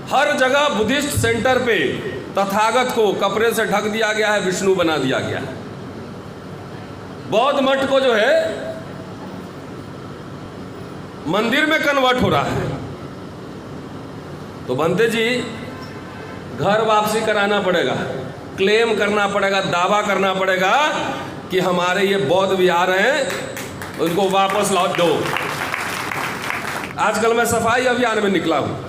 हर जगह Buddhist centre पे तथागत को कपड़े से ढक दिया गया है, विष्णु बना दिया गया है। बौद्ध मठ को जो है मंदिर में कन्वर्ट हो रहा है। तो भंते जी, घर वापसी कराना पड़ेगा, क्लेम करना पड़ेगा, दावा करना पड़ेगा कि हमारे ये बौद्ध विहार हैं, उनको वापस लौट दो। आजकल मैं सफाई अभियान में निकला हूँ।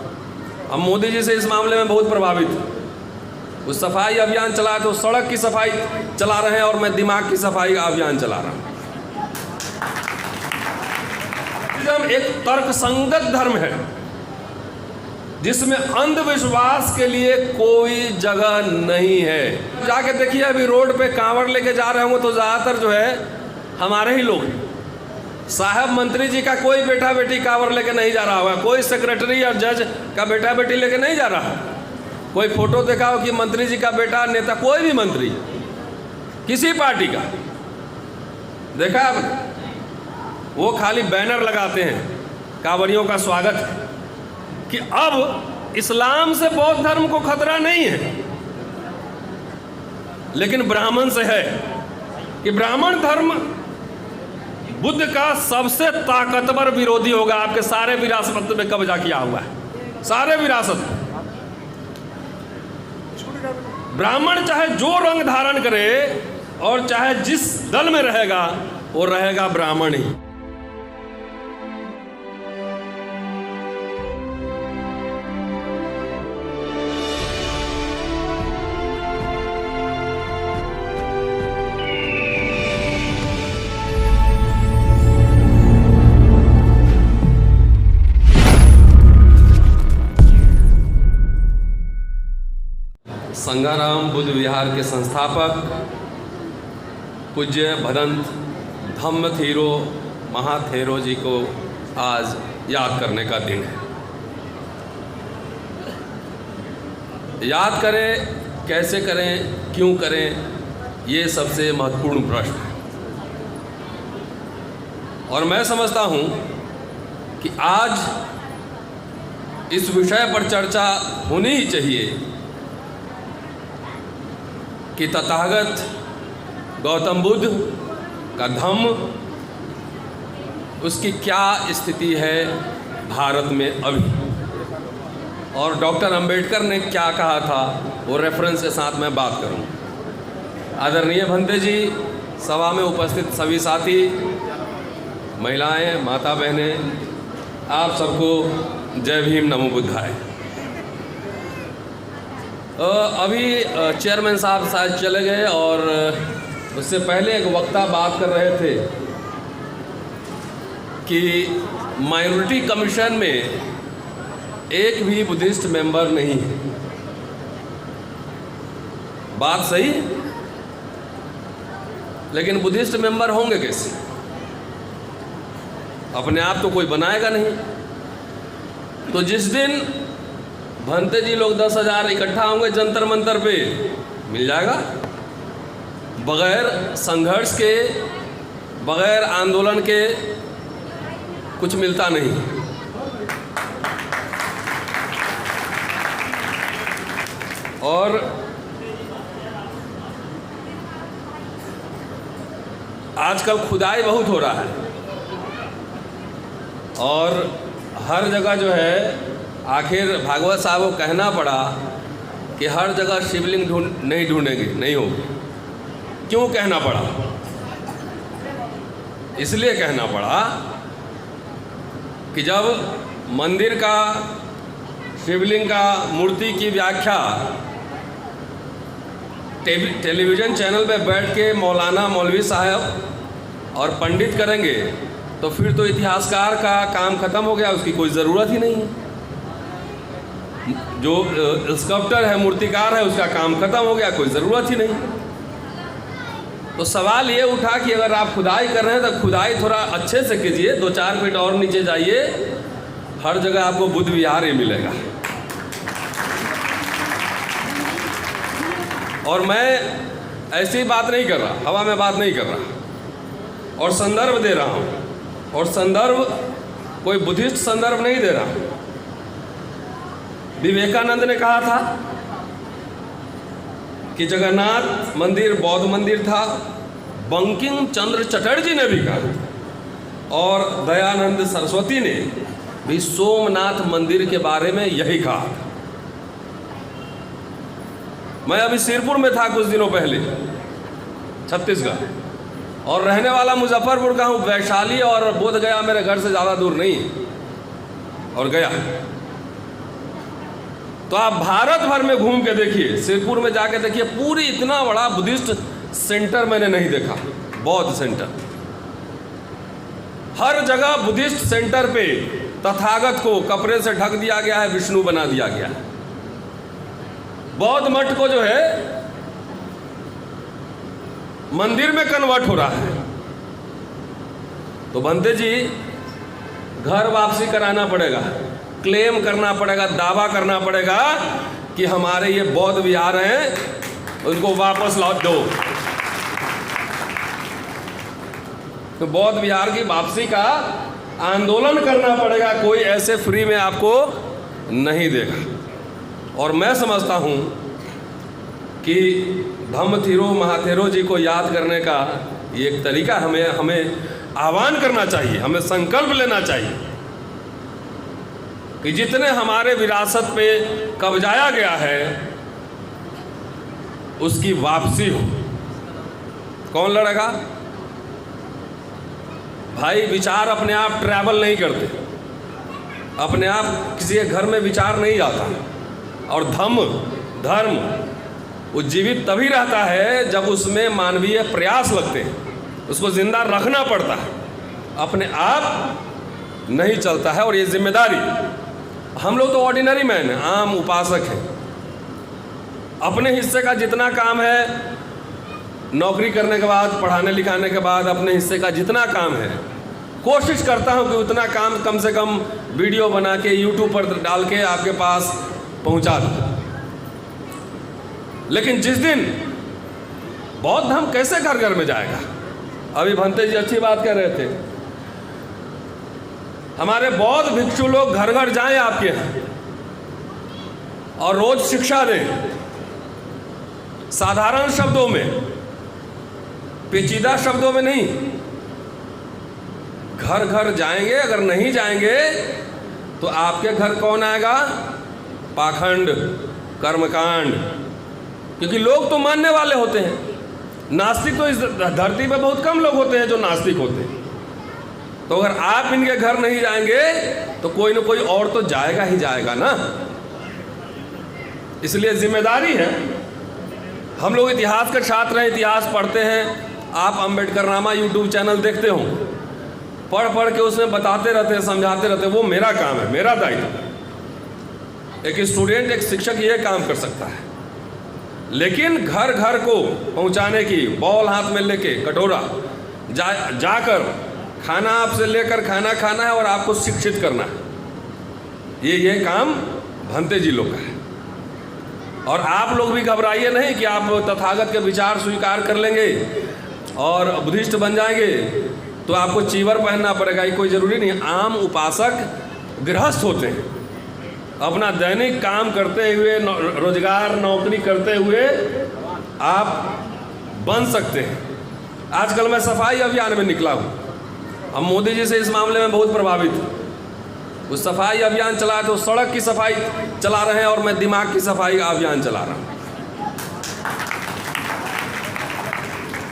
हम मोदी जी से इस मामले में बहुत प्रभावित हूँ। उस सफाई अभियान चलाए तो सड़क की सफाई चला रहे हैं और मैं दिमाग की सफाई का अभियान चला रहा हूँ। एक तर्कसंगत धर्म है जिसमें अंधविश्वास के लिए कोई जगह नहीं है। जाके देखिए, अभी रोड पे कांवड़ लेके जा रहे होंगे तो ज़्यादातर जो है हमारे ही लोग। साहब मंत्री जी का कोई बेटा बेटी कांवड़ लेके नहीं जा रहा होगा, कोई सेक्रेटरी या जज का बेटा बेटी लेके नहीं जा रहा। कोई फोटो देखा हो कि मंत्री जी का बेटा, नेता, कोई भी मंत्री किसी पार्टी का देखा आप? वो खाली बैनर लगाते हैं, कांवड़ियों का स्वागत है, कि अब इस्लाम से बौद्ध धर्म को खतरा नहीं है, लेकिन ब्राह्मण से है। कि ब्राह्मण धर्म बुद्ध का सबसे ताकतवर विरोधी होगा। आपके सारे विरासत में कब्जा किया हुआ है, सारे विरासत। ब्राह्मण चाहे जो रंग धारण करे और चाहे जिस दल में रहेगा, वो रहेगा ब्राह्मण ही। संगाराम बुद्ध विहार के संस्थापक पूज्य भदंत धम्म थीरो महाथेरो जी को आज याद करने का दिन है। याद करें, कैसे करें, क्यों करें, ये सबसे महत्वपूर्ण प्रश्न है। और मैं समझता हूँ कि आज इस विषय पर चर्चा होनी ही चाहिए कि तथागत गौतम बुद्ध का धम्म, उसकी क्या स्थिति है भारत में अभी, और डॉक्टर अंबेडकर ने क्या कहा था, वो रेफरेंस के साथ मैं बात करूं। आदरणीय भंते जी, सभा में उपस्थित सभी साथी, महिलाएं, माता बहनें, आप सबको जय भीम, नमो बुद्धाय। अभी चेयरमैन साहब शायद चले गए और उससे पहले एक वक्ता बात कर रहे थे कि माइनॉरिटी कमीशन में एक भी बुद्धिस्ट मेंबर नहीं है। बात सही, लेकिन बुद्धिस्ट मेंबर होंगे कैसे? अपने आप तो कोई बनाएगा नहीं। तो जिस दिन भंते जी लोग 10,000 इकट्ठा होंगे जंतर मंतर पे, मिल जाएगा। बगैर संघर्ष के, बगैर आंदोलन के कुछ मिलता नहीं। और आजकल खुदाई बहुत हो रहा है और हर जगह जो है, आखिर भागवत साहब को कहना पड़ा कि हर जगह शिवलिंग नहीं ढूंढेंगे, नहीं होगी। क्यों कहना पड़ा? इसलिए कहना पड़ा कि जब मंदिर का, शिवलिंग का, मूर्ति की व्याख्या टेलीविज़न चैनल पे बैठ के मौलाना, मौलवी साहब और पंडित करेंगे, तो फिर तो इतिहासकार का काम खत्म हो गया, उसकी कोई ज़रूरत ही नहीं है। जो स्कल्प्टर है, मूर्तिकार है, उसका काम खत्म हो गया, कोई ज़रूरत ही नहीं। तो सवाल ये उठा कि अगर आप खुदाई कर रहे हैं तो खुदाई थोड़ा अच्छे से कीजिए, 2-4 फीट और नीचे जाइए, हर जगह आपको बुद्ध विहार ही मिलेगा। और मैं ऐसी बात नहीं कर रहा, हवा में बात नहीं कर रहा, और संदर्भ दे रहा हूँ। और संदर्भ कोई बुद्धिस्ट संदर्भ नहीं दे रहा, विवेकानंद ने कहा था कि जगन्नाथ मंदिर बौद्ध मंदिर था। बंकिम चंद्र चटर्जी ने भी कहा और दयानंद सरस्वती ने भी सोमनाथ मंदिर के बारे में यही कहा। मैं अभी सिरपुर में था कुछ दिनों पहले, छत्तीसगढ़, और रहने वाला मुजफ्फरपुर का हूँ। वैशाली और बोध गया मेरे घर से ज़्यादा दूर नहीं, और गया तो आप भारत भर में घूम के देखिए, सिरपुर में जाके देखिए, पूरी इतना बड़ा बुद्धिस्ट सेंटर मैंने नहीं देखा, बौद्ध सेंटर। हर जगह बुद्धिस्ट सेंटर पे तथागत को कपड़े से ढक दिया गया है, विष्णु बना दिया गया है। बौद्ध मठ को जो है मंदिर में कन्वर्ट हो रहा है। तो बंते जी, घर वापसी कराना पड़ेगा, क्लेम करना पड़ेगा, दावा करना पड़ेगा कि हमारे ये बौद्ध विहार हैं, उनको वापस लौट दो। तो बौद्ध विहार की वापसी का आंदोलन करना पड़ेगा, कोई ऐसे फ्री में आपको नहीं देगा। और मैं समझता हूँ कि धम्मथिरो महाथेरो जी को याद करने का ये एक तरीका हमें आह्वान करना चाहिए, हमें संकल्प लेना चाहिए कि जितने हमारे विरासत पे कब्जाया गया है उसकी वापसी हो। कौन लड़ेगा भाई? विचार अपने आप ट्रैवल नहीं करते, अपने आप किसी के घर में विचार नहीं आता। और धर्म वो जीवित तभी रहता है जब उसमें मानवीय प्रयास लगते हैं, उसको जिंदा रखना पड़ता है, अपने आप नहीं चलता है। और ये जिम्मेदारी, हम लोग तो ऑर्डिनरी मैन हैं, आम उपासक हैं। अपने हिस्से का जितना काम है, नौकरी करने के बाद, पढ़ाने लिखाने के बाद, अपने हिस्से का जितना काम है, कोशिश करता हूँ कि उतना काम कम से कम वीडियो बना के यूट्यूब पर डाल के आपके पास पहुँचा दूँ। लेकिन जिस दिन बौद्ध धर्म कैसे घर घर में जाएगा? अभी भंते जी अच्छी बात कह रहे थे, हमारे बौद्ध भिक्षु लोग घर घर जाएं आपके यहाँ और रोज शिक्षा दें, साधारण शब्दों में, पेचीदा शब्दों में नहीं। घर घर जाएंगे, अगर नहीं जाएंगे तो आपके घर कौन आएगा? पाखंड, कर्मकांड। क्योंकि लोग तो मानने वाले होते हैं, नास्तिक तो इस धरती पे बहुत कम लोग होते हैं जो नास्तिक होते हैं। तो अगर आप इनके घर नहीं जाएंगे तो कोई ना कोई और तो जाएगा ही जाएगा ना। इसलिए जिम्मेदारी है। हम लोग इतिहास के छात्र हैं, इतिहास पढ़ते हैं। आप अम्बेडकर नामा यूट्यूब चैनल देखते हो, पढ़ पढ़ के उसमें बताते रहते हैं, समझाते रहते हैं। वो मेरा काम है, मेरा दायित्व। एक स्टूडेंट, एक शिक्षक ये काम कर सकता है। लेकिन घर घर को पहुंचाने की, बॉल हाथ में लेके, कटोरा जाकर खाना आपसे लेकर खाना खाना है और आपको शिक्षित करना है। ये काम भंते जी लोग का है। और आप लोग भी घबराइए नहीं कि आप तथागत के विचार स्वीकार कर लेंगे और बुद्धिस्ट बन जाएंगे तो आपको चीवर पहनना पड़ेगा, ये कोई ज़रूरी नहीं। आम उपासक गृहस्थ होते हैं, अपना दैनिक काम करते हुए, रोजगार नौकरी करते हुए आप बन सकते हैं। आजकल मैं सफाई अभियान में निकला हूँ। हम मोदी जी से इस मामले में बहुत प्रभावित हैं। वो सफाई अभियान चला तो सड़क की सफाई चला रहे हैं और मैं दिमाग की सफाई का अभियान चला रहा हूँ।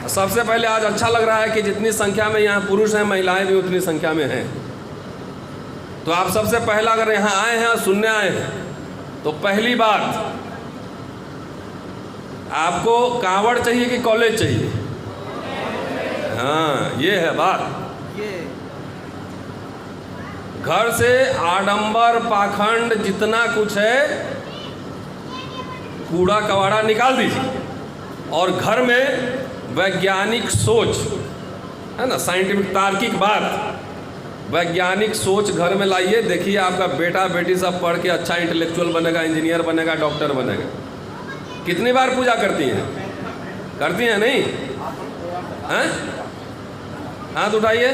सबसे पहले आज अच्छा लग रहा है कि जितनी संख्या में यहाँ पुरुष हैं, महिलाएं भी उतनी संख्या में हैं। तो आप सबसे पहला अगर यहाँ आए हैं और सुनने आए हैं तो पहली बात, आपको कांवड़ चाहिए कि कॉलेज चाहिए? हाँ, ये है बात। घर से आडंबर, पाखंड, जितना कुछ है, कूड़ा कबाड़ा निकाल दीजिए और घर में वैज्ञानिक सोच, है ना, साइंटिफिक तार्किक बात, वैज्ञानिक सोच घर में लाइए। देखिए आपका बेटा बेटी सब पढ़ के अच्छा इंटेलेक्चुअल बनेगा, इंजीनियर बनेगा, डॉक्टर बनेगा। कितनी बार पूजा करती हैं? करती हैं नहीं? हैं? हाथ उठाइए,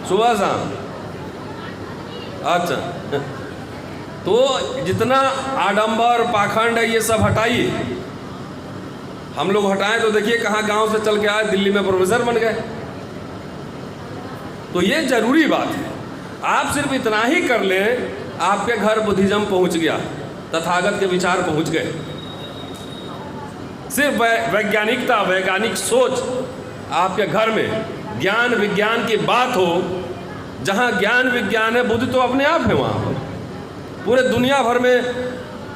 सुबह शाम। अच्छा, तो जितना आडंबर पाखंड है ये सब हटाइए। हम लोग हटाएं तो देखिए कहाँ गांव से चल के आए, दिल्ली में प्रोफेसर बन गए। तो ये जरूरी बात है। आप सिर्फ इतना ही कर लें, आपके घर बुद्धिज्म पहुंच गया, तथागत के विचार पहुंच गए। सिर्फ वैज्ञानिकता, वैज्ञानिक सोच आपके घर में, ज्ञान विज्ञान की बात हो, जहाँ ज्ञान विज्ञान है, बुद्ध तो अपने आप है वहाँ पर। पूरे दुनिया भर में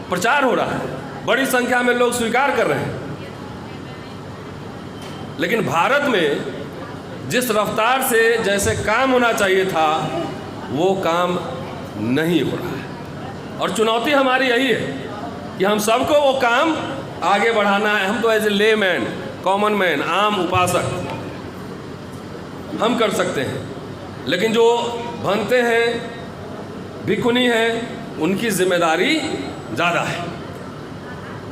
प्रचार हो रहा है, बड़ी संख्या में लोग स्वीकार कर रहे हैं। लेकिन भारत में जिस रफ्तार से जैसे काम होना चाहिए था, वो काम नहीं हो रहा है। और चुनौती हमारी यही है कि हम सबको वो काम आगे बढ़ाना है। हम तो एज ए ले मैन, कॉमन मैन, आम उपासक हम कर सकते हैं, लेकिन जो बनते हैं, भिखुनी हैं, उनकी जिम्मेदारी ज़्यादा है।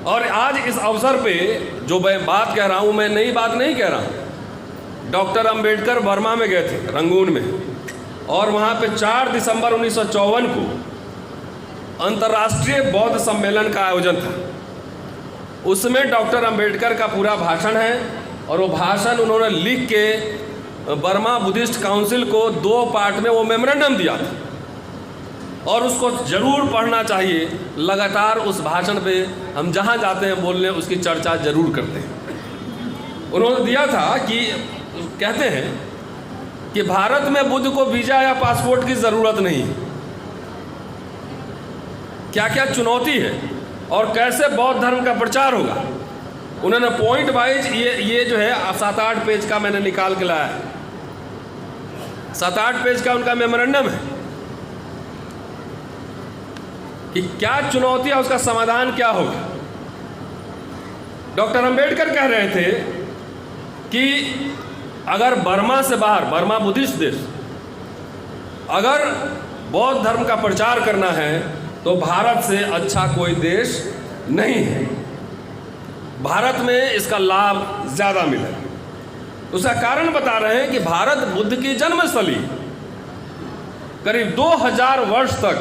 और आज इस अवसर पे जो मैं बात कह रहा हूँ, मैं नई बात नहीं कह रहा हूँ। डॉक्टर अंबेडकर बर्मा में गए थे, रंगून में, और वहाँ पे 4 दिसंबर 1954 को अंतर्राष्ट्रीय बौद्ध सम्मेलन का आयोजन था। उसमें डॉक्टर अंबेडकर का पूरा भाषण है, और वो भाषण उन्होंने लिख के बर्मा बुद्धिस्ट काउंसिल को 2 पार्ट में वो मेमोरेंडम दिया था, और उसको ज़रूर पढ़ना चाहिए। लगातार उस भाषण पे हम जहाँ जाते हैं बोलने, उसकी चर्चा ज़रूर करते हैं। उन्होंने दिया था कि कहते हैं कि भारत में बुद्ध को वीज़ा या पासपोर्ट की ज़रूरत नहीं है। क्या क्या चुनौती है और कैसे बौद्ध धर्म का प्रचार होगा, उन्होंने पॉइंट वाइज ये जो है 7-8 पेज का मैंने निकाल के लाया है। 7-8 पेज का उनका मेमोरेंडम है कि क्या चुनौती है, उसका समाधान क्या होगा। डॉक्टर अंबेडकर कह रहे थे कि अगर बर्मा से बाहर, बर्मा बुद्धिस्ट देश, अगर बौद्ध धर्म का प्रचार करना है तो भारत से अच्छा कोई देश नहीं है। भारत में इसका लाभ ज़्यादा मिलेगा। उसका कारण बता रहे हैं कि भारत बुद्ध की जन्मस्थली, करीब 2000 वर्ष तक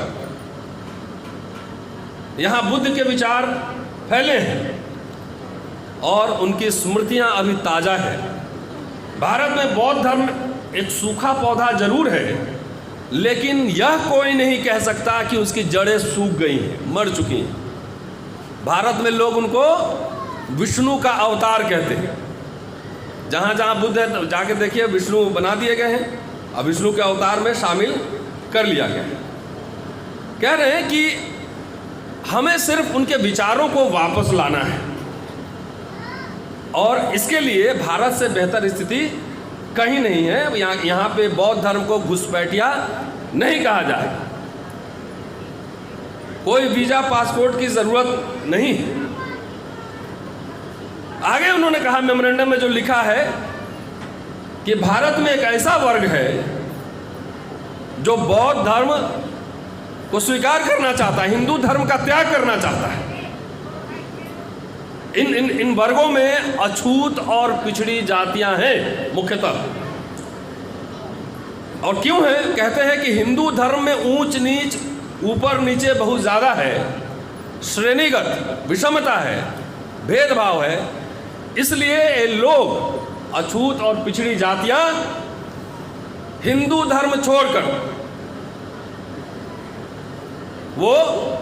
यहाँ बुद्ध के विचार फैले हैं और उनकी स्मृतियाँ अभी ताज़ा है। भारत में बौद्ध धर्म एक सूखा पौधा जरूर है, लेकिन यह कोई नहीं कह सकता कि उसकी जड़ें सूख गई हैं, मर चुकी हैं। भारत में लोग उनको विष्णु का अवतार कहते हैं। जहाँ जहाँ बुद्ध है जाके देखिए, विष्णु बना दिए गए हैं, अब विष्णु के अवतार में शामिल कर लिया गया है। कह रहे हैं कि हमें सिर्फ उनके विचारों को वापस लाना है, और इसके लिए भारत से बेहतर स्थिति कहीं नहीं है। यहाँ पे बौद्ध धर्म को घुसपैठिया नहीं कहा जाएगा, कोई वीज़ा पासपोर्ट की ज़रूरत नहीं है। आगे उन्होंने कहा मेमोरेंडम में जो लिखा है कि भारत में एक ऐसा वर्ग है जो बौद्ध धर्म को स्वीकार करना चाहता है, हिंदू धर्म का त्याग करना चाहता है। इन वर्गों में अछूत और पिछड़ी जातियां हैं मुख्यतः। और क्यों है? कहते हैं कि हिंदू धर्म में ऊंच नीच, ऊपर नीचे बहुत ज़्यादा है, श्रेणीगत विषमता है, भेदभाव है। इसलिए ये लोग, अछूत और पिछड़ी जातियां, हिंदू धर्म छोड़कर वो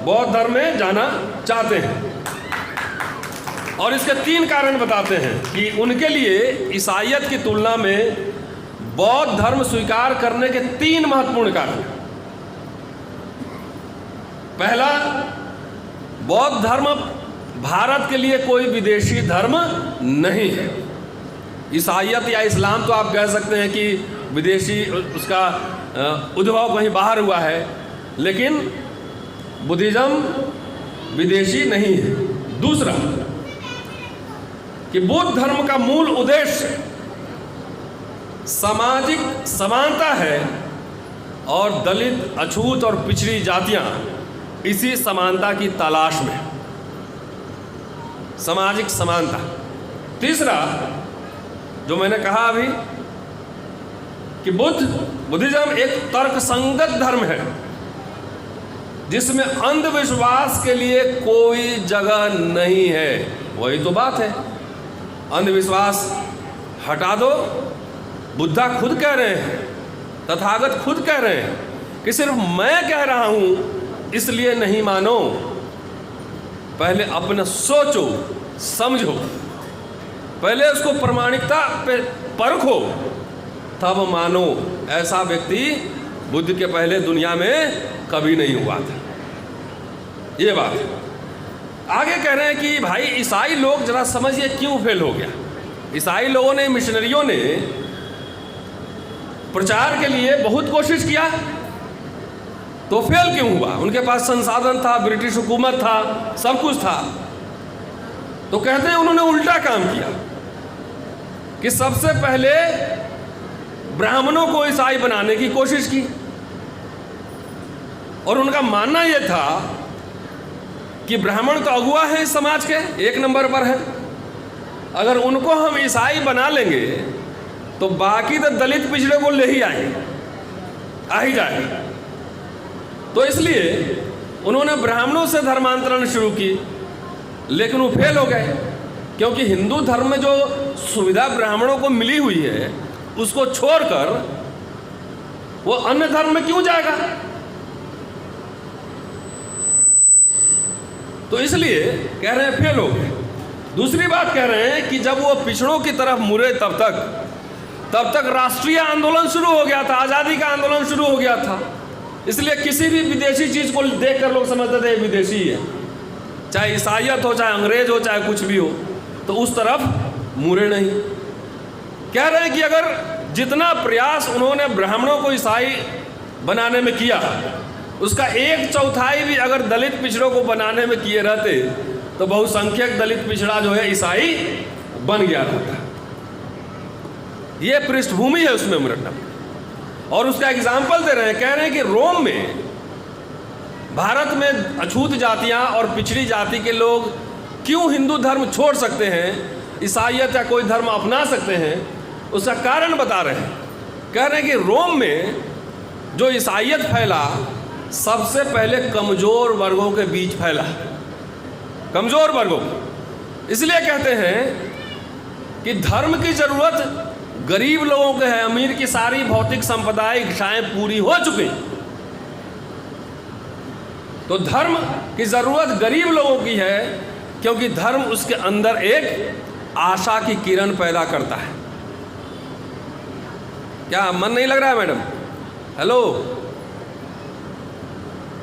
बौद्ध धर्म में जाना चाहते हैं। और इसके 3 कारण बताते हैं कि उनके लिए ईसाईयत की तुलना में बौद्ध धर्म स्वीकार करने के 3 महत्वपूर्ण कारण। पहला, बौद्ध धर्म भारत के लिए कोई विदेशी धर्म नहीं है। ईसाईयत या इस्लाम तो आप कह सकते हैं कि विदेशी, उसका उद्भव कहीं बाहर हुआ है, लेकिन बुद्धिज्म विदेशी नहीं है। दूसरा, कि बौद्ध धर्म का मूल उद्देश्य सामाजिक समानता है, और दलित, अछूत और पिछड़ी जातियां इसी समानता की तलाश में, सामाजिक समानता। तीसरा, जो मैंने कहा अभी कि बुद्धिज्म एक तर्कसंगत धर्म है। जिसमें अंधविश्वास के लिए कोई जगह नहीं है। वही तो बात है, अंधविश्वास हटा दो। बुद्धा खुद कह रहे हैं, तथागत खुद कह रहे हैं कि सिर्फ मैं कह रहा हूं इसलिए नहीं मानो, पहले अपना सोचो समझो, पहले उसको प्रमाणिकता पे परखो, तब मानो। ऐसा व्यक्ति बुद्ध के पहले दुनिया में कभी नहीं हुआ था। ये बात आगे कह रहे हैं कि भाई ईसाई लोग जरा समझिए क्यों फेल हो गया। ईसाई लोगों ने, मिशनरियों ने प्रचार के लिए बहुत कोशिश किया, तो फेल क्यों हुआ? उनके पास संसाधन था, ब्रिटिश हुकूमत था, सब कुछ था। तो कहते हैं उन्होंने उल्टा काम किया कि सबसे पहले ब्राह्मणों को ईसाई बनाने की कोशिश की, और उनका मानना यह था कि ब्राह्मण तो अगुआ है इस समाज के, एक नंबर पर है, अगर उनको हम ईसाई बना लेंगे तो बाकी तो दलित पिछड़े को ले ही आएंगे, आ ही जाएंगे। तो इसलिए उन्होंने ब्राह्मणों से धर्मांतरण शुरू की, लेकिन वो फेल हो गए, क्योंकि हिंदू धर्म में जो सुविधा ब्राह्मणों को मिली हुई है उसको छोड़कर वो अन्य धर्म में क्यों जाएगा? तो इसलिए कह रहे हैं फेल हो गए। दूसरी बात कह रहे हैं कि जब वो पिछड़ों की तरफ मुड़े तब तक राष्ट्रीय आंदोलन शुरू हो गया था, आज़ादी का आंदोलन शुरू हो गया था। इसलिए किसी भी विदेशी चीज़ को देखकर लोग समझते थे विदेशी है, चाहे ईसाइयत हो, चाहे अंग्रेज हो, चाहे कुछ भी हो, तो उस तरफ मुड़े नहीं। कह रहे हैं कि अगर जितना प्रयास उन्होंने ब्राह्मणों को ईसाई बनाने में किया, उसका 1/4 भी अगर दलित पिछड़ों को बनाने में किए रहते तो बहुसंख्यक दलित पिछड़ा जो है ईसाई बन गया रहता। ये पृष्ठभूमि है उसमें मृतक, और उसका एग्जाम्पल दे रहे हैं। कह रहे हैं कि रोम में, भारत में अछूत जातियां और पिछड़ी जाति के लोग क्यों हिंदू धर्म छोड़ सकते हैं, ईसाइयत या कोई धर्म अपना सकते हैं, उसका कारण बता रहे हैं। कह रहे हैं कि रोम में जो ईसाइयत फैला, सबसे पहले कमज़ोर वर्गों के बीच फैला, कमज़ोर वर्गों। इसलिए कहते हैं कि धर्म की ज़रूरत गरीब लोगों के है, अमीर की सारी भौतिक संपदाएं इच्छाएं पूरी हो चुकी, तो धर्म की ज़रूरत गरीब लोगों की है, क्योंकि धर्म उसके अंदर एक आशा की किरण पैदा करता है। क्या मन नहीं लग रहा है मैडम? हेलो,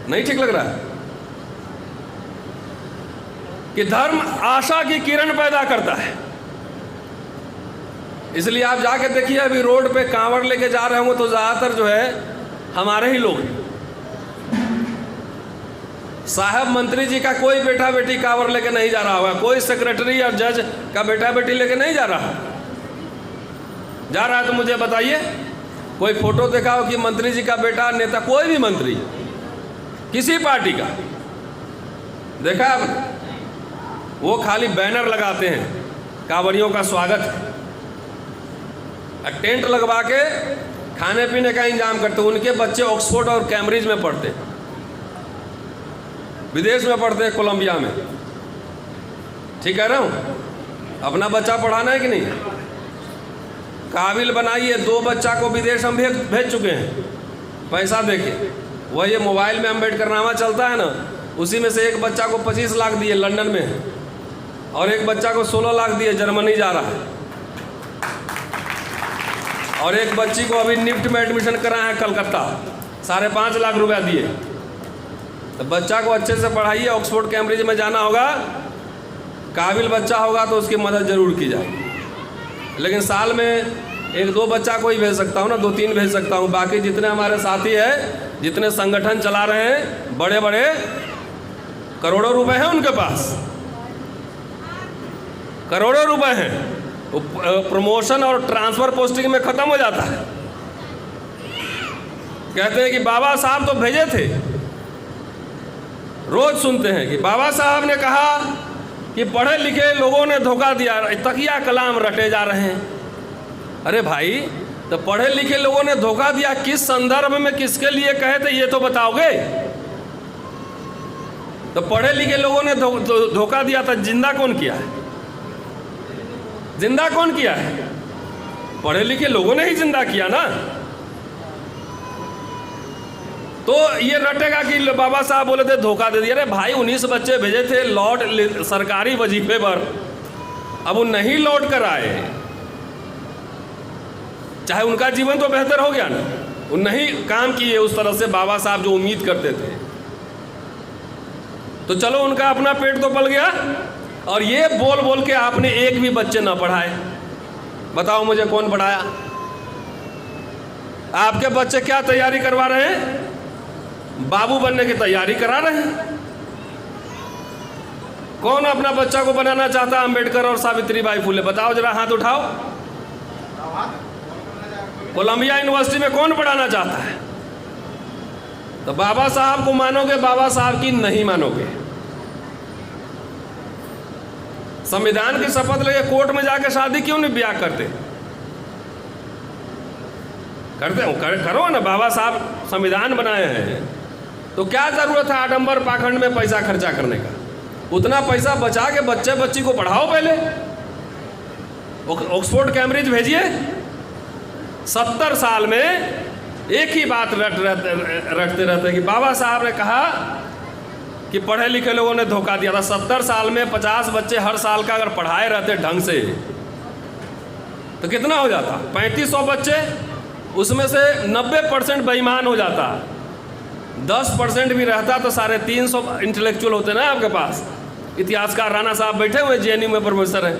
नहीं ठीक लग रहा है? कि धर्म आशा की किरण पैदा करता है। इसलिए आप जाके देखिए, अभी रोड पे कांवड़ लेके जा रहे होंगे तो ज़्यादातर जो है हमारे ही लोग हैं। साहब मंत्री जी का कोई बेटा बेटी कांवड़ लेके नहीं जा रहा होगा, कोई सेक्रेटरी या जज का बेटा बेटी लेके नहीं जा रहा है तो मुझे बताइए, कोई फोटो देखा हो कि मंत्री जी का बेटा, नेता, कोई भी मंत्री किसी पार्टी का देखा आपने? वो खाली बैनर लगाते हैं, कांवड़ियों का स्वागत है, टेंट लगवा के खाने पीने का इंतजाम करते हैं। उनके बच्चे ऑक्सफोर्ड और कैम्ब्रिज में पढ़ते हैं, विदेश में पढ़ते हैं, कोलंबिया में। ठीक कह रहा हूँ? अपना बच्चा पढ़ाना है कि नहीं? काबिल बनाइए। 2 बच्चा को विदेश हम भेज चुके हैं पैसा देके। वह ये मोबाइल में अम्बेडकरनामा चलता है ना, उसी में से एक बच्चा को 25 लाख दिए, लंदन में है, और एक बच्चा को 16 लाख दिए, जर्मनी जा रहा है, और एक बच्ची को अभी निफ्ट में एडमिशन कराया है कलकत्ता, 5.5 लाख रुपया दिए। तो बच्चा को अच्छे से पढ़ाइए, ऑक्सफोर्ड कैम्ब्रिज में जाना होगा, काबिल बच्चा होगा तो उसकी मदद ज़रूर की जाएगी। लेकिन साल में 1-2 बच्चा को ही भेज सकता हूँ ना, 2-3 भेज सकता हूँ। बाकी जितने हमारे साथी हैं, जितने संगठन चला रहे हैं, बड़े बड़े करोड़ों रुपए हैं उनके पास, करोड़ों रुपए हैं। प्रमोशन और ट्रांसफ़र पोस्टिंग में ख़त्म हो जाता है। कहते हैं कि बाबा साहब तो भेजे थे, रोज़ सुनते हैं कि बाबा साहब ने कहा कि पढ़े लिखे लोगों ने धोखा दिया, तकिया कलाम रटे जा रहे हैं। अरे भाई, तो पढ़े लिखे लोगों ने धोखा दिया किस संदर्भ में, किसके लिए कहे थे, ये तो बताओगे? तो पढ़े लिखे लोगों ने धोखा दिया था, जिंदा कौन किया है? जिंदा कौन किया है? पढ़े लिखे लोगों ने ही जिंदा किया ना। तो ये रटेगा कि बाबा साहब बोले थे धोखा दे दिया। अरे भाई 19 बच्चे भेजे थे लौट सरकारी वजीफे पर, अब वो नहीं लौट कर आए, चाहे उनका जीवन तो बेहतर हो गया ना, वो नहीं काम किए उस तरह से बाबा साहब जो उम्मीद करते थे, तो चलो उनका अपना पेट तो पल गया। और ये बोल बोल के आपने एक भी बच्चे ना पढ़ाए। बताओ मुझे कौन पढ़ाया? आपके बच्चे क्या तैयारी करवा रहे हैं? बाबू बनने की तैयारी करा रहे हैं। कौन अपना बच्चा को बनाना चाहता है अंबेडकर और सावित्रीबाई फुले? बताओ जरा, हाथ उठाओ। कोलंबिया यूनिवर्सिटी में कौन पढ़ाना चाहता है? तो बाबा साहब को मानोगे, बाबा साहब की नहीं मानोगे। संविधान की शपथ लेके कोर्ट में जाके शादी क्यों नहीं ब्याह करते? करो ना। बाबा साहब संविधान बनाए हैं तो क्या जरूरत है आडंबर पाखंड में पैसा खर्चा करने का? उतना पैसा बचा के बच्चे बच्ची को पढ़ाओ। पहले ऑक्सफोर्ड कैम्ब्रिज भेजिए। 70 साल में एक ही बात रटते रहते कि बाबा साहब ने कहा कि पढ़े लिखे लोगों ने धोखा दिया था। 70 साल में 50 बच्चे हर साल का अगर पढ़ाए रहते ढंग से तो कितना हो जाता? 3500 बच्चे, उसमें से 90% बेईमान हो जाता। 10% भी रहता तो 350 इंटेलेक्चुअल होते ना आपके पास। इतिहासकार राणा साहब बैठे हुए जेएनयू में प्रोफेसर हैं।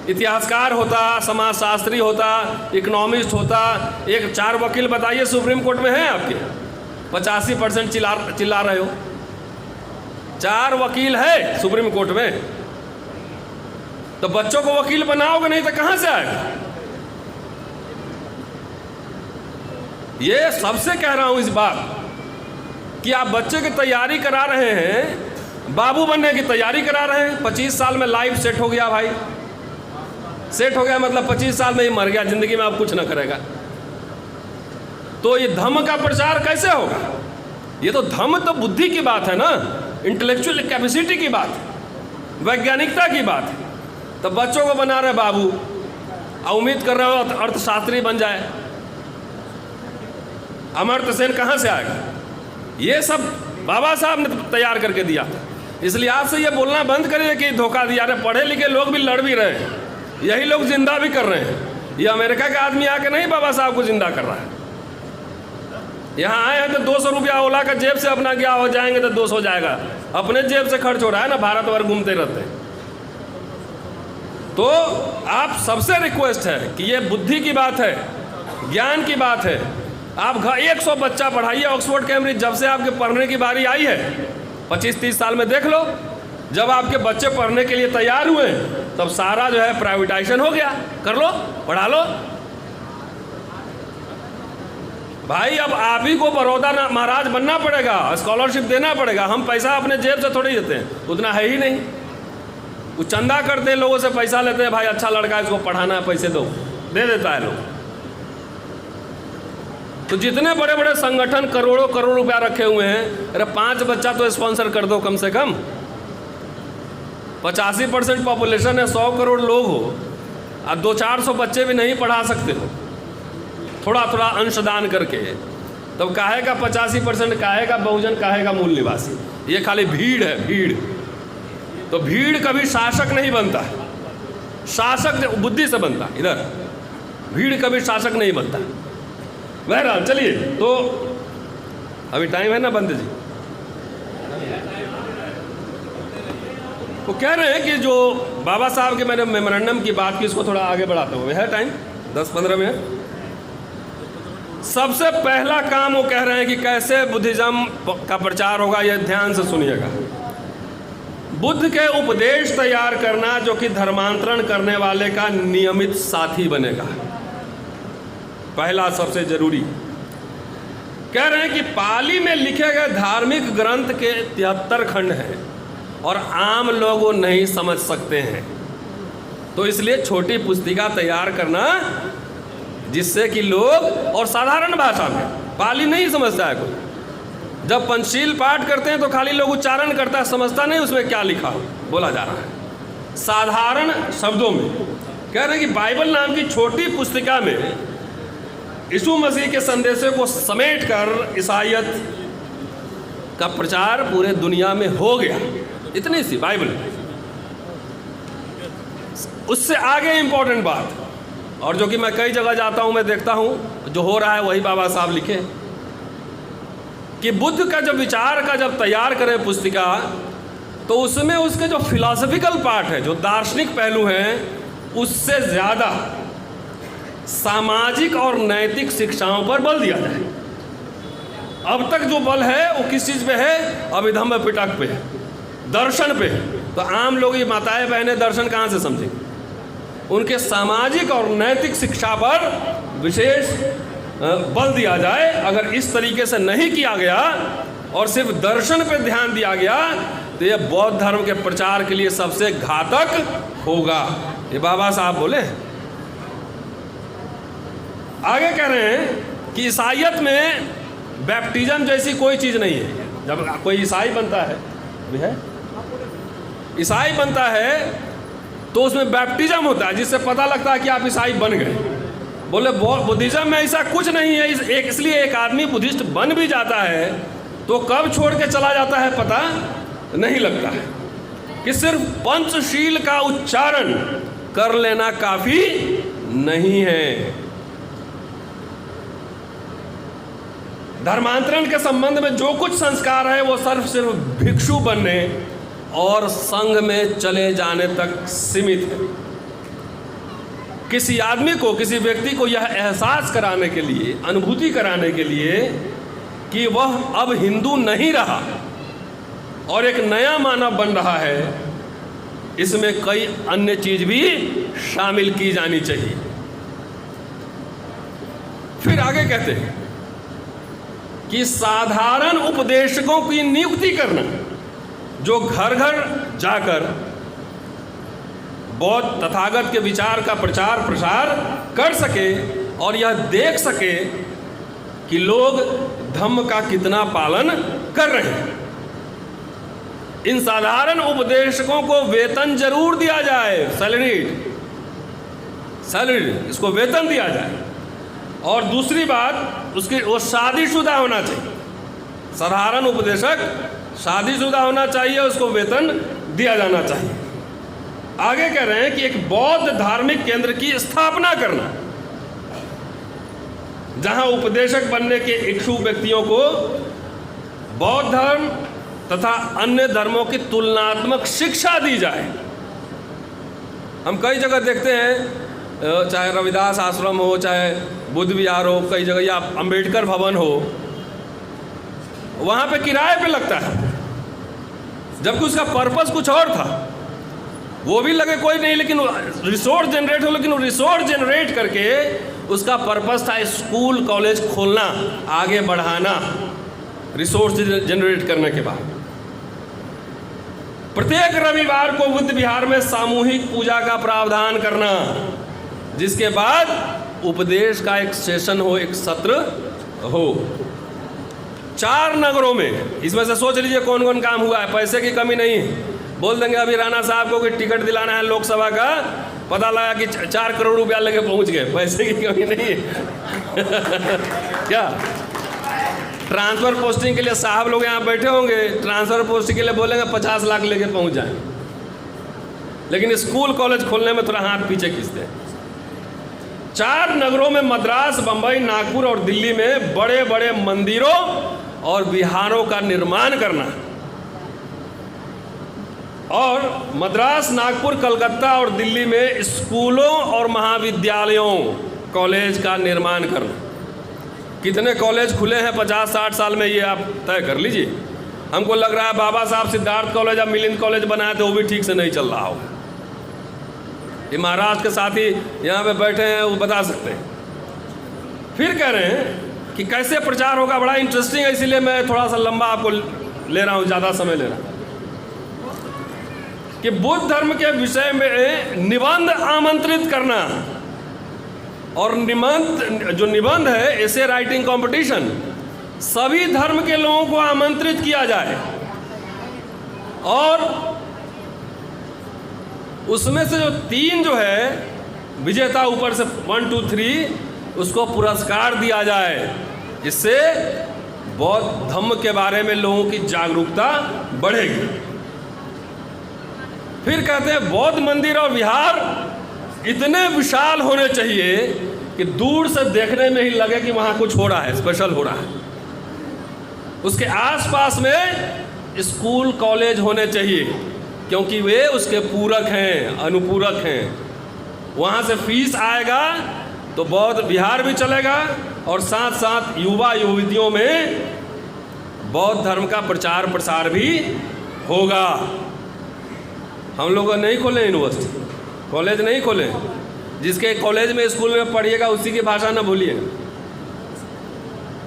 इतिहासकार होता, समाजशास्त्री होता, इकोनॉमिस्ट होता। एक 4 वकील बताइए सुप्रीम कोर्ट में हैं आपके? 85% चिल्ला रहे हो। 4 वकील है सुप्रीम कोर्ट में, तो बच्चों को वकील बनाओगे नहीं तो कहां से आएगा? ये सबसे कह रहा हूं इस बात कि आप बच्चे की तैयारी करा रहे हैं, बाबू बनने की तैयारी करा रहे हैं। 25 साल में लाइफ सेट हो गया भाई। सेट हो गया मतलब 25 साल में ही मर गया, जिंदगी में अब कुछ ना करेगा। तो ये धम्म का प्रचार कैसे होगा? ये तो धम्म तो बुद्धि की बात है ना, इंटेलेक्चुअल कैपेसिटी की बात है, वैज्ञानिकता की बात है। तो बच्चों को बना रहे बाबू, उम्मीद कर रहे हो अर्थशास्त्री बन जाए। अमर्त्य सेन कहाँ से आएगा? ये सब बाबा साहब ने तैयार करके दिया था। इसलिए आपसे ये बोलना बंद करिए कि धोखा दिया। अरे पढ़े लिखे लोग भी लड़ भी रहे हैं, यही लोग जिंदा भी कर रहे हैं। ये अमेरिका का आदमी आके नहीं बाबा साहब को जिंदा कर रहा है। यहाँ आए हैं तो 200 रुपया ओला का जेब से अपना गया हो जाएंगे तो 200 जाएगा, अपने जेब से खर्च हो रहा है ना, भारत भर घूमते रहते हैं। तो आप सबसे रिक्वेस्ट है कि ये बुद्धि की बात है, ज्ञान की बात है। आप 100 बच्चा पढ़ाइए ऑक्सफोर्ड कैम्ब्रिज। जब से आपके पढ़ने की बारी आई है 25-30 साल में देख लो, जब आपके बच्चे पढ़ने के लिए तैयार हुए तब सारा जो है प्राइवेटाइजेशन हो गया। कर लो, पढ़ा लो भाई। अब आप ही को बड़ौदा महाराज बनना पड़ेगा, स्कॉलरशिप देना पड़ेगा। हम पैसा अपने जेब से थोड़ी देते हैं, उतना है ही नहीं। वो चंदा करते हैं, लोगों से पैसा लेते हैं, भाई अच्छा लड़का है इसको पढ़ाना है, पैसे दो, दे देता है लोग। तो जितने बड़े बड़े संगठन करोड़ों करोड़ रुपया रखे हुए हैं, अरे 5 बच्चा तो स्पॉन्सर कर दो कम से कम। 85% पॉपुलेशन है, 100 करोड़ लोग हो, अब 200-400 बच्चे भी नहीं पढ़ा सकते हो थोड़ा थोड़ा अंशदान करके। तब काहे का 85%, काहे का बहुजन, काहे का मूल निवासी? ये खाली भीड़ है, भीड़। तो भीड़ कभी शासक नहीं बनता, शासक बुद्धि से बनता। इधर भीड़ कभी शासक नहीं बनता। बहरहाल चलिए, तो अभी टाइम है ना बंद जी? वो कह रहे हैं कि जो बाबा साहब के मैंने मेमोरेंडम की बात की, इसको थोड़ा आगे बढ़ाते हुए है टाइम 10-15 मिनट। सबसे पहला काम वो कह रहे हैं कि कैसे बुद्धिज्म का प्रचार होगा, ये ध्यान से सुनिएगा। बुद्ध के उपदेश तैयार करना जो कि धर्मांतरण करने वाले का नियमित साथी बनेगा, पहला सबसे जरूरी। कह रहे हैं कि पाली में लिखे गए धार्मिक ग्रंथ के 73 खंड हैं और आम लोग वो नहीं समझ सकते हैं, तो इसलिए छोटी पुस्तिका तैयार करना जिससे कि लोग, और साधारण भाषा में, पाली नहीं समझता है कोई, जब पंचशील पाठ करते हैं तो खाली लोग उच्चारण करता है, समझता नहीं उसमें क्या लिखा बोला जा रहा है। साधारण शब्दों में कह रहे हैं कि बाइबल नाम की छोटी पुस्तिका में यीशु मसीह के संदेशों को समेटकर ईसाईयत का प्रचार पूरे दुनिया में हो गया। इतनी सी बाइबल। उससे आगे इंपॉर्टेंट बात, और जो कि मैं कई जगह जाता हूं, मैं देखता हूं जो हो रहा है वही बाबा साहब लिखे, कि बुद्ध का जब विचार का जब तैयार करें पुस्तिका, तो उसमें उसके जो फिलॉसफिकल पार्ट है, जो दार्शनिक पहलू हैं, उससे ज़्यादा सामाजिक और नैतिक शिक्षाओं पर बल दिया जाए। अब तक जो बल है वो किस चीज़ पे है? अभिधम्म पिटक पे है, दर्शन पे है। तो आम लोग, ये माताएं बहनें दर्शन कहाँ से समझेंगे? उनके सामाजिक और नैतिक शिक्षा पर विशेष बल दिया जाए। अगर इस तरीके से नहीं किया गया और सिर्फ दर्शन पर ध्यान दिया गया तो ये बौद्ध धर्म के प्रचार के लिए सबसे घातक होगा। ये बाबा साहब बोले। आगे कह रहे हैं कि ईसाईयत में बैप्टिज्म जैसी कोई चीज़ नहीं है। जब कोई ईसाई बनता है, ईसाई बनता है तो उसमें बैप्टिज्म होता है, जिससे पता लगता है कि आप ईसाई बन गए। बोले बुद्धिज्म में ऐसा कुछ नहीं है। इसलिए एक आदमी बुद्धिस्ट बन भी जाता है तो कब छोड़ के चला जाता है पता नहीं लगता है, कि सिर्फ पंचशील का उच्चारण कर लेना काफी नहीं है। धर्मांतरण के संबंध में जो कुछ संस्कार है वो सिर्फ भिक्षु बनने और संघ में चले जाने तक सीमित है। किसी आदमी को, किसी व्यक्ति को यह एहसास कराने के लिए, अनुभूति कराने के लिए कि वह अब हिंदू नहीं रहा और एक नया मानव बन रहा है, इसमें कई अन्य चीज भी शामिल की जानी चाहिए। फिर आगे कहते हैं कि साधारण उपदेशकों की नियुक्ति करना, जो घर घर जाकर बौद्ध तथागत के विचार का प्रचार प्रसार कर सके और यह देख सके कि लोग धम्म का कितना पालन कर रहे हैं। इन साधारण उपदेशकों को वेतन जरूर दिया जाए, सैलरी, इसको वेतन दिया जाए। और दूसरी बात, उसकी वो शादीशुदा होना चाहिए। साधारण उपदेशक शादीशुदा होना चाहिए, उसको वेतन दिया जाना चाहिए। आगे कह रहे हैं कि एक बौद्ध धार्मिक केंद्र की स्थापना करना, जहां उपदेशक बनने के इच्छुक व्यक्तियों को बौद्ध धर्म तथा अन्य धर्मों की तुलनात्मक शिक्षा दी जाए। हम कई जगह देखते हैं, चाहे रविदास आश्रम हो, चाहे बुद्ध विहार हो, कई जगह या अंबेडकर भवन हो, वहाँ पे किराए पे लगता है, जबकि उसका पर्पस कुछ और था। वो भी लगे कोई नहीं, लेकिन रिसोर्स जनरेट हो, लेकिन रिसोर्स जनरेट करके उसका पर्पस था स्कूल कॉलेज खोलना, आगे बढ़ाना, रिसोर्स जनरेट करने के बाद। प्रत्येक रविवार को बुद्ध विहार में सामूहिक पूजा का प्रावधान करना, जिसके बाद उपदेश का एक सेशन हो, एक सत्र हो। 4 नगरों में, इसमें से सोच लीजिए कौन कौन काम हुआ है। पैसे की कमी नहीं है, बोल देंगे अभी राणा साहब को कि टिकट दिलाना है लोकसभा का, पता लगा कि 4 करोड़ रुपया लेके पहुंच गए। पैसे की कमी नहीं है क्या? ट्रांसफर पोस्टिंग के लिए साहब लोग यहाँ बैठे होंगे, ट्रांसफर पोस्टिंग के लिए बोलेंगे 50 लाख लेके पहुंच जाए, लेकिन स्कूल कॉलेज खोलने में थोड़ा हाथ पीछे खींचते हैं। 4 नगरों में, मद्रास, बंबई, नागपुर और दिल्ली में बड़े बड़े मंदिरों और विहारों का निर्माण करना, और मद्रास, नागपुर, कलकत्ता और दिल्ली में स्कूलों और महाविद्यालयों, कॉलेज का निर्माण करना। कितने कॉलेज खुले हैं 50-60 साल में, ये आप तय कर लीजिए। हमको लग रहा है बाबा साहब सिद्धार्थ कॉलेज या मिलिंद कॉलेज बनाए थे, वो भी ठीक से नहीं चल रहा हो। ये महाराष्ट्र के साथी यहाँ पे बैठे हैं, वो बता सकते हैं। फिर कह रहे हैं कि कैसे प्रचार होगा, बड़ा इंटरेस्टिंग है, इसीलिए मैं थोड़ा सा लंबा आपको ले रहा हूँ, ज़्यादा समय ले रहा हूँ। कि बुद्ध धर्म के विषय में निबंध आमंत्रित करना, और जो निबंध है, एसे राइटिंग कंपटीशन, सभी धर्म के लोगों को आमंत्रित किया जाए और उसमें से जो 3 जो है विजेता, ऊपर से 1 2 3 उसको पुरस्कार दिया जाए। इससे बौद्ध धर्म के बारे में लोगों की जागरूकता बढ़ेगी। फिर कहते हैं बौद्ध मंदिर और विहार इतने विशाल होने चाहिए कि दूर से देखने में ही लगे कि वहाँ कुछ हो रहा है, स्पेशल हो रहा है। उसके आसपास में स्कूल कॉलेज होने चाहिए, क्योंकि वे उसके पूरक हैं, अनुपूरक हैं। वहाँ से फीस आएगा तो बौद्ध विहार भी चलेगा और साथ साथ युवा युवतियों में बौद्ध धर्म का प्रचार प्रसार भी होगा। हम लोग नहीं खोले यूनिवर्सिटी, कॉलेज नहीं खोले। जिसके कॉलेज में स्कूल में पढ़िएगा उसी की भाषा न भूलिए।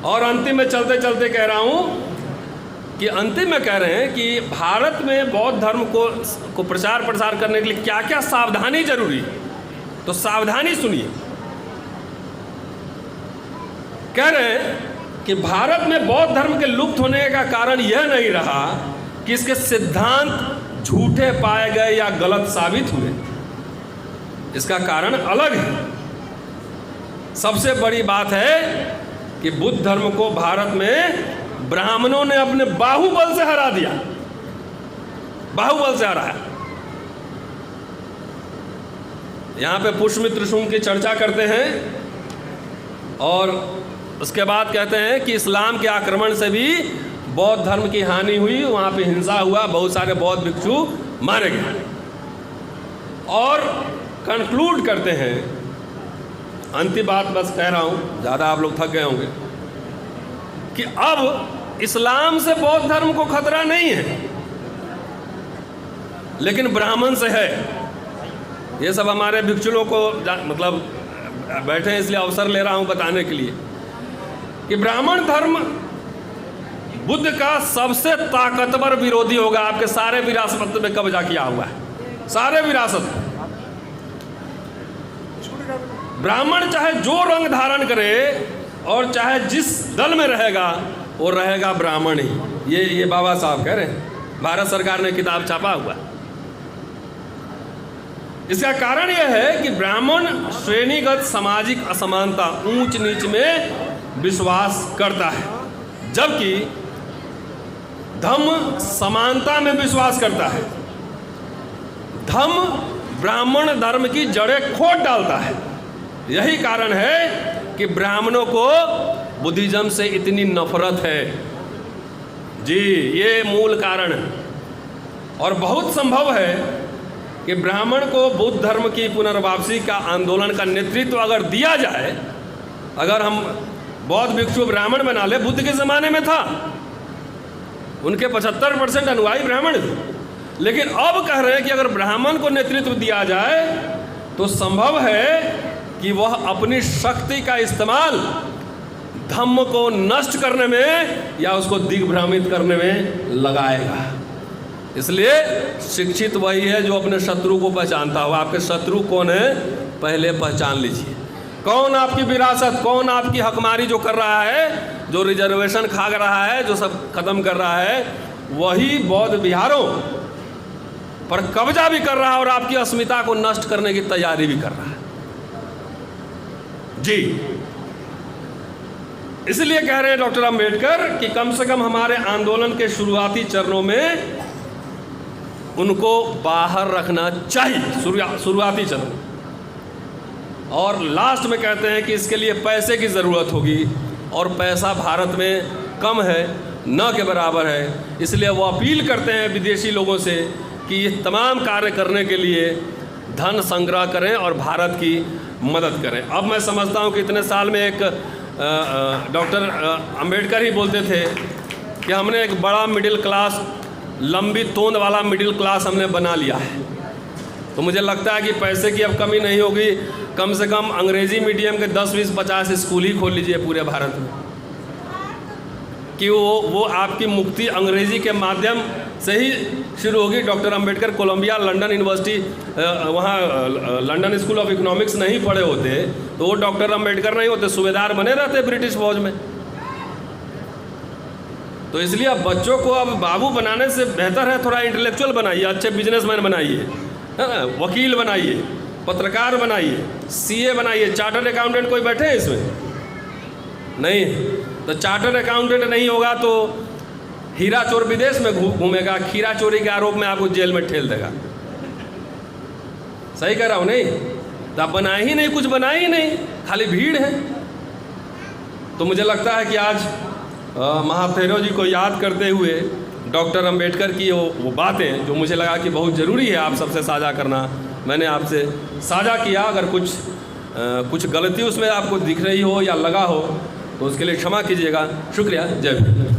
और अंतिम में चलते चलते कह रहा हूँ कि अंतिम में कह रहे हैं कि भारत में बौद्ध धर्म को प्रचार प्रसार करने के लिए क्या क्या सावधानी जरूरी है। तो सावधानी सुनिए। कह रहे हैं कि भारत में बौद्ध धर्म के लुप्त होने का कारण यह नहीं रहा कि इसके सिद्धांत झूठे पाए गए या गलत साबित हुए। इसका कारण अलग है। सबसे बड़ी बात है कि बुद्ध धर्म को भारत में ब्राह्मणों ने अपने बाहुबल से हरा दिया, बाहुबल से हराया। यहाँ पे पुष्यमित्र शुंग की चर्चा करते हैं और उसके बाद कहते हैं कि इस्लाम के आक्रमण से भी बौद्ध धर्म की हानि हुई, वहाँ पे हिंसा हुआ, बहुत सारे बौद्ध भिक्षु मारे गए। और कंक्लूड करते हैं, अंतिम बात बस कह रहा हूँ, ज़्यादा आप लोग थक गए होंगे, कि अब इस्लाम से बौद्ध धर्म को खतरा नहीं है, लेकिन ब्राह्मण से है। ये सब हमारे भिक्षुओं को मतलब बैठे हैं, इसलिए अवसर ले रहा हूँ बताने के लिए कि ब्राह्मण धर्म बुद्ध का सबसे ताकतवर विरोधी होगा। आपके सारे विरासत में कब्जा किया हुआ है, सारे विरासत। ब्राह्मण चाहे जो रंग धारण करे और चाहे जिस दल में रहेगा वो रहेगा ब्राह्मण ही। ये बाबा साहब कह रहे हैं, भारत सरकार ने किताब छापा हुआ। इसका कारण यह है कि ब्राह्मण श्रेणीगत सामाजिक असमानता, ऊंच नीच में विश्वास करता है, जबकि धम्म समानता में विश्वास करता है। धम्म ब्राह्मण धर्म की जड़ें खोद डालता है। यही कारण है कि ब्राह्मणों को बुद्धिज्म से इतनी नफरत है। जी, ये मूल कारण है। और बहुत संभव है कि ब्राह्मण को बुद्ध धर्म की पुनर्वापसी का आंदोलन का नेतृत्व अगर दिया जाए, अगर हम बौद्ध भिक्षु ब्राह्मण बना ले, बुद्ध के ज़माने में था, उनके 75% अनुयायी ब्राह्मण थे, लेकिन अब कह रहे हैं कि अगर ब्राह्मण को नेतृत्व दिया जाए तो संभव है कि वह अपनी शक्ति का इस्तेमाल धम्म को नष्ट करने में या उसको दिग्भ्रमित करने में लगाएगा। इसलिए शिक्षित वही है जो अपने शत्रु को पहचानता हो। आपके शत्रु कौन है पहले पहचान लीजिए। कौन आपकी विरासत, कौन आपकी हकमारी जो कर रहा है, जो रिजर्वेशन खा रहा है, जो सब खत्म कर रहा है, वही बौद्ध विहारों पर कब्जा भी कर रहा है और आपकी अस्मिता को नष्ट करने की तैयारी भी कर रहा है। जी, इसलिए कह रहे हैं डॉक्टर अंबेडकर कि कम से कम हमारे आंदोलन के शुरुआती चरणों में उनको बाहर रखना चाहिए, शुरुआती चरण। और लास्ट में कहते हैं कि इसके लिए पैसे की ज़रूरत होगी और पैसा भारत में कम है, न के बराबर है। इसलिए वो अपील करते हैं विदेशी लोगों से कि ये तमाम कार्य करने के लिए धन संग्रह करें और भारत की मदद करें। अब मैं समझता हूँ कि इतने साल में एक डॉक्टर अंबेडकर ही बोलते थे कि हमने एक बड़ा मिडिल क्लास, लंबी तोंद वाला मिडिल क्लास हमने बना लिया है। तो मुझे लगता है कि पैसे की अब कमी नहीं होगी। कम से कम अंग्रेज़ी मीडियम के 10, 20, 50 स्कूल ही खोल लीजिए पूरे भारत में, कि वो आपकी मुक्ति अंग्रेज़ी के माध्यम से ही शुरू होगी। Doctor Ambedkar Columbia London university, वहाँ लंदन स्कूल ऑफ इकोनॉमिक्स नहीं पढ़े होते तो वो डॉक्टर अंबेडकर नहीं होते, सूबेदार बने रहते ब्रिटिश फौज में। तो इसलिए अब बच्चों को अब बाबू बनाने से बेहतर है थोड़ा इंटेलेक्चुअल बनाइए, अच्छे बिजनेसमैन बनाइए, हाँ, वकील बनाइए, पत्रकार बनाइए, सीए बनाइए। चार्टर्ड अकाउंटेंट कोई बैठे हैं इसमें? नहीं। तो चार्टर्ड अकाउंटेंट नहीं होगा तो हीरा चोर विदेश में घूमेगा, खीरा चोरी के आरोप में आपको जेल में ठेल देगा। सही कह रहा हूँ नहीं? तो आप बनाए ही नहीं, कुछ बनाए ही नहीं, खाली भीड़ है। तो मुझे लगता है कि आज महाथेरो जी को याद करते हुए डॉक्टर अंबेडकर की वो बातें जो मुझे लगा कि बहुत ज़रूरी है आप सबसे साझा करना, मैंने आपसे साझा किया। अगर कुछ गलती उसमें आपको दिख रही हो या लगा हो तो उसके लिए क्षमा कीजिएगा। शुक्रिया। जय हिंद।